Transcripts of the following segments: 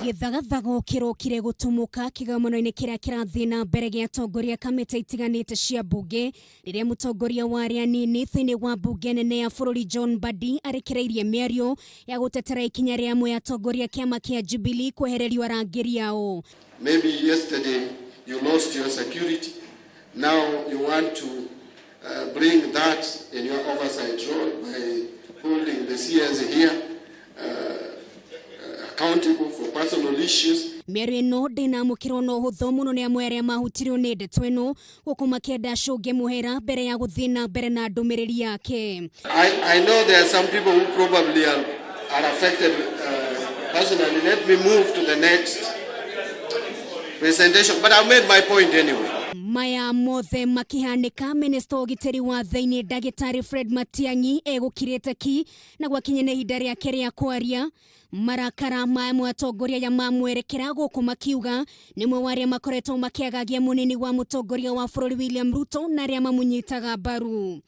Githagathago kirokire gutumuka kigamano-ini kiria kirathina mbere gia atongoria kamiti itiganite cia mbunge riria mutongoria wa aria nini thiini wa mbunge nene ya bururi John Mbadi arekereirie miario ya gutetera ikinya ria amwe atongoria kiama kia Jubilee kwehererio arangiri yao. Maybe yesterday you lost your security, now you want to bring that in your oversight role by holding the CS here accountable for personal issues. Miario no dina mukiro no hutho muno ni amwe aria mahutirio ni ndeto ino gukuma kienda shunge muhera mbere ya guthina mbere na ndumiriri yake. I know there are some people who probably are affected personally. Let me move to the next presentation, but I've made my point anyway. Maya mothe makihanika Minister Ogiteri wa Thaini Ndagitari Fred Matiang'i egukirite ki na gwakinyene ihinda riake ria kwaria marakara mamwe atongoria ya mamwerekera guku makiuga nimwe waria makoretwo makiagagia munini wa mutongoria wa bururi William Ruto na ria mamunyitaga mbaru.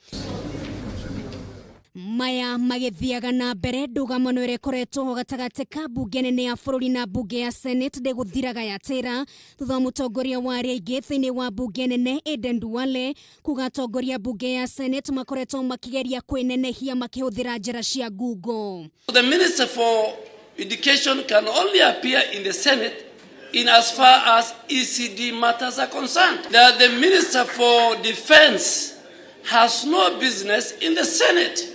Maya magithiaga na mbere Ndugamano irekoretwo gatagati ka mbunge nene ya bururi na mbunge ya Senate de guthiraga yatira thutha mutongoria wa aria ingi thiini wa mbunge nene Nduwale kuga atongoria mbunge ya Senate makoretwo makigeria kwinenehia makihuthira njira cia ngungo. The Minister for Education can only appear in the Senate in as far as ECD matters are concerned. That the Minister for Defense has no business in the Senate.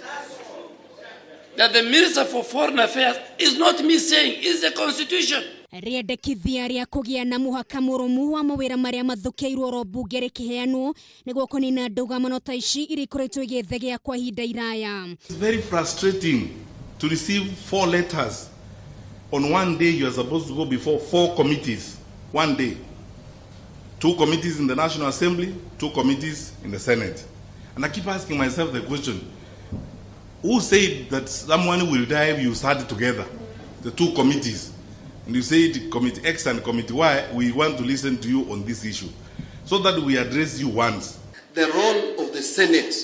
That the Minister for Foreign Affairs is not me saying, it's the Constitution. Riendekithia ria kugia na muhaka murumu wa mawira maria mathukeirwo ro mbunge rikiheanwo niguo kunina Ndugamano ta ici irikoretwo igithegea kwa ihinda iraya. It's very frustrating to receive 4 letters on one day. You are supposed to go before 4 committees one day. 2 committees in the National Assembly, 2 committees in the Senate. And I keep asking myself the question, who said that someone will die if you start together, the 2 committees? And you said Committee X and Committee Y, we want to listen to you on this issue, so that we address you once. The role of the Senate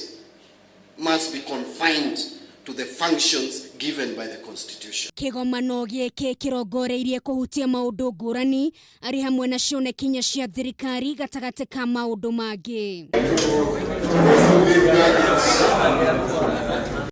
must be confined to the functions given by the Constitution. Kigomano gieke kirongoreirie kuhutia maundu ngurani ari hamwe na cione kinya cia thirikari gatagati ka maundu mangi.